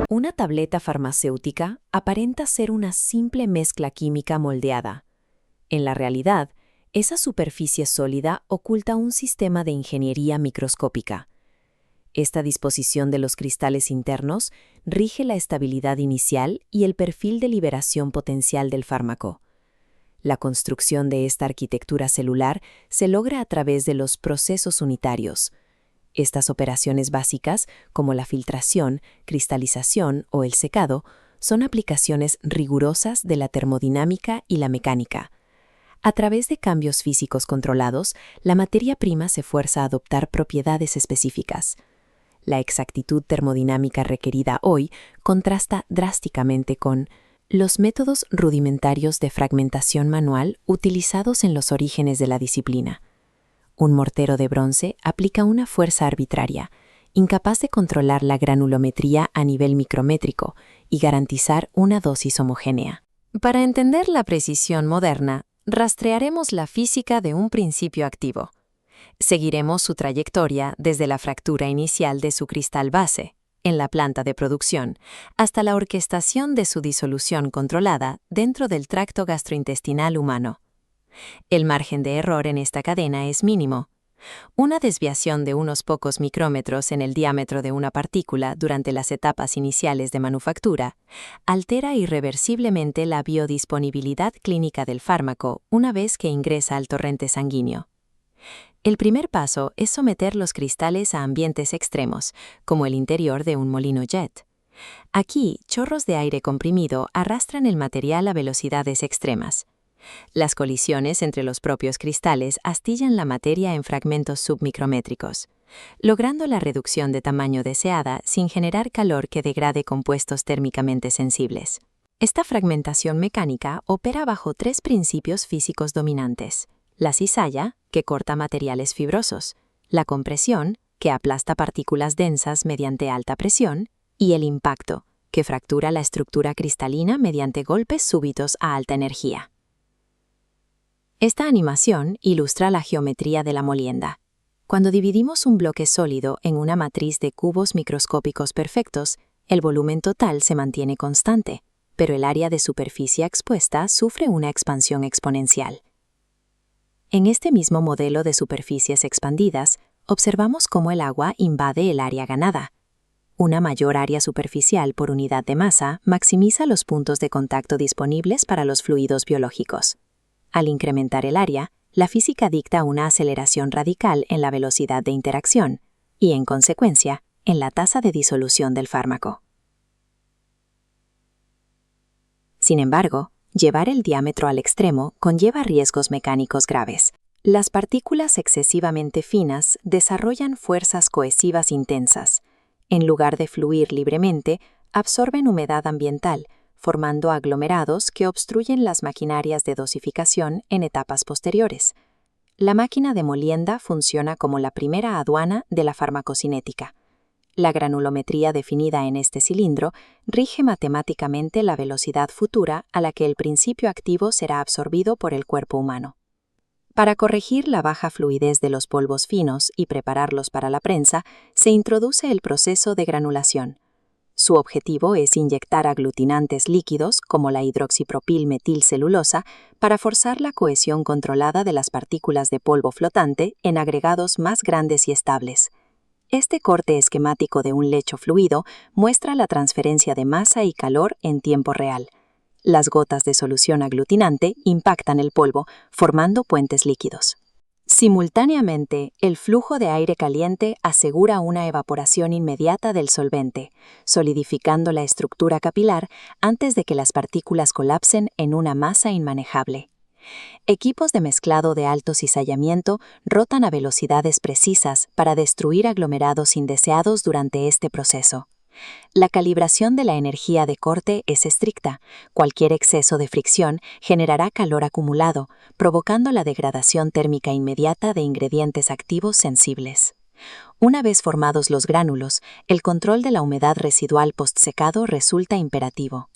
Una tableta farmacéutica aparenta ser una simple mezcla química moldeada. En la realidad, esa superficie sólida oculta un sistema de ingeniería microscópica. Esta disposición de los cristales internos rige la estabilidad inicial y el perfil de liberación potencial del fármaco. La construcción de esta arquitectura celular se logra a través de los procesos unitarios. Estas operaciones básicas, como la filtración, cristalización o el secado, son aplicaciones rigurosas de la termodinámica y la mecánica. A través de cambios físicos controlados, la materia prima se fuerza a adoptar propiedades específicas. La exactitud termodinámica requerida hoy contrasta drásticamente con los métodos rudimentarios de fragmentación manual utilizados en los orígenes de la disciplina. Un mortero de bronce aplica una fuerza arbitraria, incapaz de controlar la granulometría a nivel micrométrico y garantizar una dosis homogénea. Para entender la precisión moderna, rastrearemos la física de un principio activo. Seguiremos su trayectoria desde la fractura inicial de su cristal base, en la planta de producción, hasta la orquestación de su disolución controlada dentro del tracto gastrointestinal humano. El margen de error en esta cadena es mínimo. Una desviación de unos pocos micrómetros en el diámetro de una partícula durante las etapas iniciales de manufactura altera irreversiblemente la biodisponibilidad clínica del fármaco una vez que ingresa al torrente sanguíneo. El primer paso es someter los cristales a ambientes extremos, como el interior de un molino jet. Aquí, chorros de aire comprimido arrastran el material a velocidades extremas. Las colisiones entre los propios cristales astillan la materia en fragmentos submicrométricos, logrando la reducción de tamaño deseada sin generar calor que degrade compuestos térmicamente sensibles. Esta fragmentación mecánica opera bajo tres principios físicos dominantes: la cizalla, que corta materiales fibrosos; la compresión, que aplasta partículas densas mediante alta presión; y el impacto, que fractura la estructura cristalina mediante golpes súbitos a alta energía. Esta animación ilustra la geometría de la molienda. Cuando dividimos un bloque sólido en una matriz de cubos microscópicos perfectos, el volumen total se mantiene constante, pero el área de superficie expuesta sufre una expansión exponencial. En este mismo modelo de superficies expandidas, observamos cómo el agua invade el área ganada. Una mayor área superficial por unidad de masa maximiza los puntos de contacto disponibles para los fluidos biológicos. Al incrementar el área, la física dicta una aceleración radical en la velocidad de interacción y, en consecuencia, en la tasa de disolución del fármaco. Sin embargo, llevar el diámetro al extremo conlleva riesgos mecánicos graves. Las partículas excesivamente finas desarrollan fuerzas cohesivas intensas. En lugar de fluir libremente, absorben humedad ambiental, formando aglomerados que obstruyen las maquinarias de dosificación en etapas posteriores. La máquina de molienda funciona como la primera aduana de la farmacocinética. La granulometría definida en este cilindro rige matemáticamente la velocidad futura a la que el principio activo será absorbido por el cuerpo humano. Para corregir la baja fluidez de los polvos finos y prepararlos para la prensa, se introduce el proceso de granulación. Su objetivo es inyectar aglutinantes líquidos, como la hidroxipropilmetilcelulosa, para forzar la cohesión controlada de las partículas de polvo flotante en agregados más grandes y estables. Este corte esquemático de un lecho fluido muestra la transferencia de masa y calor en tiempo real. Las gotas de solución aglutinante impactan el polvo, formando puentes líquidos. Simultáneamente, el flujo de aire caliente asegura una evaporación inmediata del solvente, solidificando la estructura capilar antes de que las partículas colapsen en una masa inmanejable. Equipos de mezclado de alto cizallamiento rotan a velocidades precisas para destruir aglomerados indeseados durante este proceso. La calibración de la energía de corte es estricta. Cualquier exceso de fricción generará calor acumulado, provocando la degradación térmica inmediata de ingredientes activos sensibles. Una vez formados los gránulos, el control de la humedad residual postsecado resulta imperativo.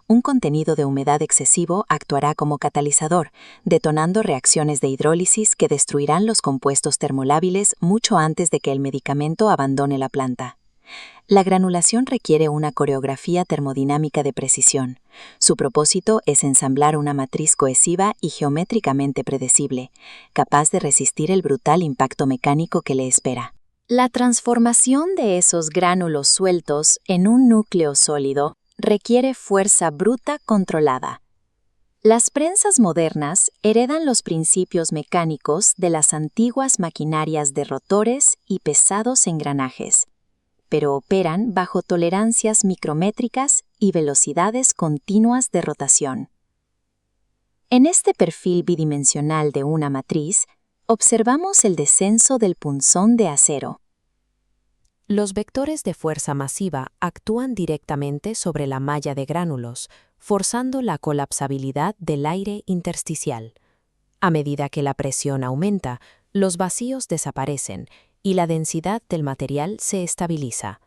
Un contenido de humedad excesivo actuará como catalizador, detonando reacciones de hidrólisis que destruirán los compuestos termolábiles mucho antes de que el medicamento abandone la planta. La granulación requiere una coreografía termodinámica de precisión. Su propósito es ensamblar una matriz cohesiva y geométricamente predecible, capaz de resistir el brutal impacto mecánico que le espera. La transformación de esos gránulos sueltos en un núcleo sólido requiere fuerza bruta controlada. Las prensas modernas heredan los principios mecánicos de las antiguas maquinarias de rotores y pesados engranajes, pero operan bajo tolerancias micrométricas y velocidades continuas de rotación. En este perfil bidimensional de una matriz, observamos el descenso del punzón de acero. Los vectores de fuerza masiva actúan directamente sobre la malla de gránulos, forzando la colapsabilidad del aire intersticial. A medida que la presión aumenta, los vacíos desaparecen y la densidad del material se estabiliza.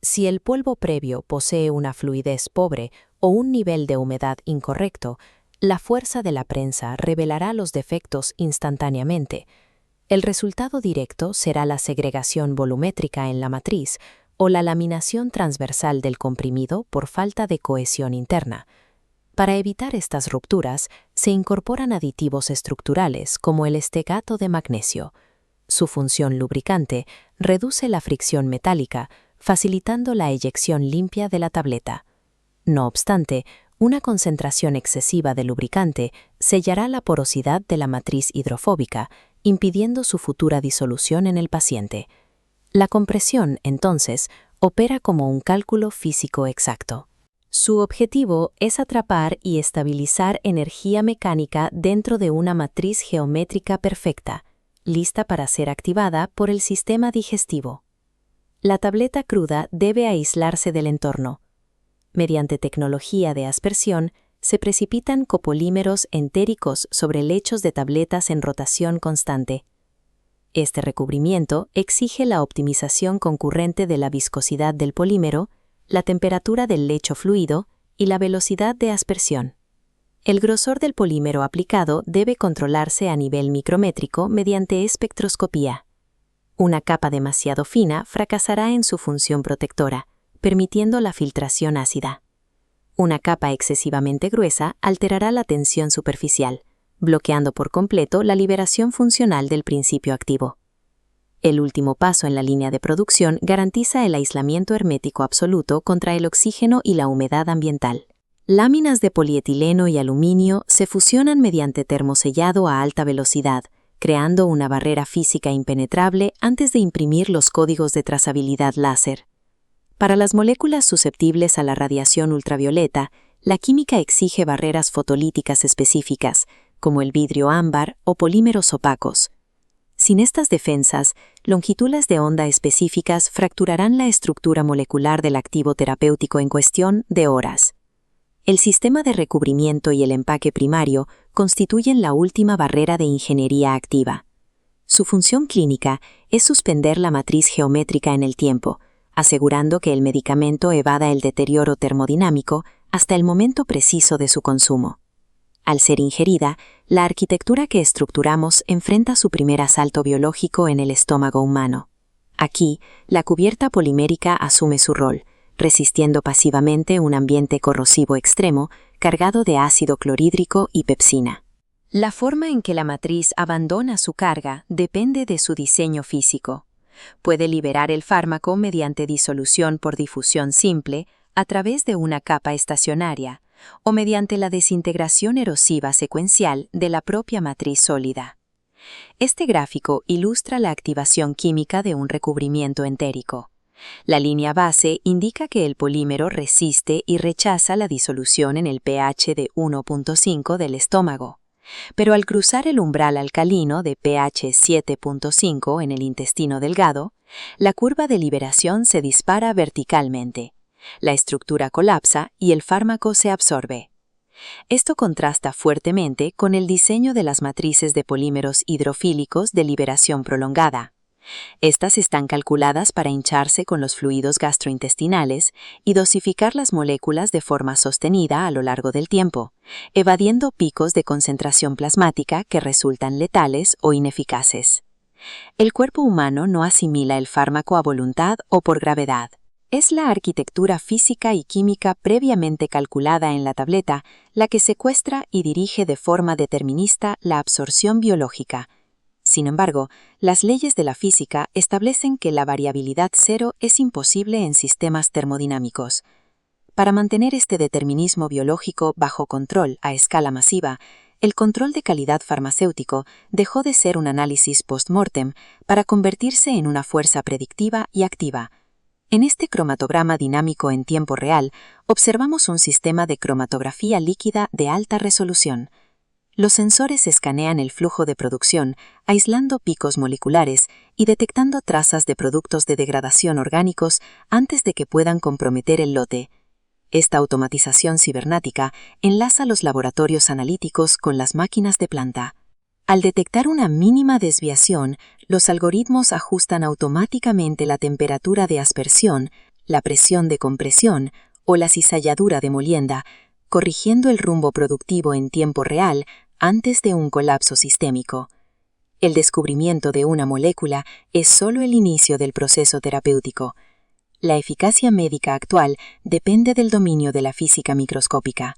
Si el polvo previo posee una fluidez pobre o un nivel de humedad incorrecto, la fuerza de la prensa revelará los defectos instantáneamente. El resultado directo será la segregación volumétrica en la matriz o la laminación transversal del comprimido por falta de cohesión interna. Para evitar estas rupturas, se incorporan aditivos estructurales como el estegato de magnesio. Su función lubricante reduce la fricción metálica, facilitando la eyección limpia de la tableta. No obstante, una concentración excesiva de lubricante sellará la porosidad de la matriz hidrofóbica, impidiendo su futura disolución en el paciente. La compresión, entonces, opera como un cálculo físico exacto. Su objetivo es atrapar y estabilizar energía mecánica dentro de una matriz geométrica perfecta, lista para ser activada por el sistema digestivo. La tableta cruda debe aislarse del entorno. Mediante tecnología de aspersión, se precipitan copolímeros entéricos sobre lechos de tabletas en rotación constante. Este recubrimiento exige la optimización concurrente de la viscosidad del polímero, la temperatura del lecho fluido y la velocidad de aspersión. El grosor del polímero aplicado debe controlarse a nivel micrométrico mediante espectroscopía. Una capa demasiado fina fracasará en su función protectora, permitiendo la filtración ácida. Una capa excesivamente gruesa alterará la tensión superficial, bloqueando por completo la liberación funcional del principio activo. El último paso en la línea de producción garantiza el aislamiento hermético absoluto contra el oxígeno y la humedad ambiental. Láminas de polietileno y aluminio se fusionan mediante termosellado a alta velocidad, creando una barrera física impenetrable antes de imprimir los códigos de trazabilidad láser. Para las moléculas susceptibles a la radiación ultravioleta, la química exige barreras fotolíticas específicas, como el vidrio ámbar o polímeros opacos. Sin estas defensas, longitudes de onda específicas fracturarán la estructura molecular del activo terapéutico en cuestión de horas. El sistema de recubrimiento y el empaque primario constituyen la última barrera de ingeniería activa. Su función clínica es suspender la matriz geométrica en el tiempo, asegurando que el medicamento evada el deterioro termodinámico hasta el momento preciso de su consumo. Al ser ingerida, la arquitectura que estructuramos enfrenta su primer asalto biológico en el estómago humano. Aquí, la cubierta polimérica asume su rol, resistiendo pasivamente un ambiente corrosivo extremo cargado de ácido clorhídrico y pepsina. La forma en que la matriz abandona su carga depende de su diseño físico. Puede liberar el fármaco mediante disolución por difusión simple a través de una capa estacionaria o mediante la desintegración erosiva secuencial de la propia matriz sólida. Este gráfico ilustra la activación química de un recubrimiento entérico. La línea base indica que el polímero resiste y rechaza la disolución en el pH de 1.5 del estómago. Pero al cruzar el umbral alcalino de pH 7.5 en el intestino delgado, la curva de liberación se dispara verticalmente. La estructura colapsa y el fármaco se absorbe. Esto contrasta fuertemente con el diseño de las matrices de polímeros hidrofílicos de liberación prolongada. Estas están calculadas para hincharse con los fluidos gastrointestinales y dosificar las moléculas de forma sostenida a lo largo del tiempo, evadiendo picos de concentración plasmática que resultan letales o ineficaces. El cuerpo humano no asimila el fármaco a voluntad o por gravedad. Es la arquitectura física y química previamente calculada en la tableta la que secuestra y dirige de forma determinista la absorción biológica. Sin embargo, las leyes de la física establecen que la variabilidad cero es imposible en sistemas termodinámicos. Para mantener este determinismo biológico bajo control a escala masiva, el control de calidad farmacéutico dejó de ser un análisis post-mortem para convertirse en una fuerza predictiva y activa. En este cromatograma dinámico en tiempo real, observamos un sistema de cromatografía líquida de alta resolución. Los sensores escanean el flujo de producción, aislando picos moleculares y detectando trazas de productos de degradación orgánicos antes de que puedan comprometer el lote. Esta automatización cibernética enlaza los laboratorios analíticos con las máquinas de planta. Al detectar una mínima desviación, los algoritmos ajustan automáticamente la temperatura de aspersión, la presión de compresión o la cizalladura de molienda, corrigiendo el rumbo productivo en tiempo real antes de un colapso sistémico. El descubrimiento de una molécula es solo el inicio del proceso terapéutico. La eficacia médica actual depende del dominio de la física microscópica.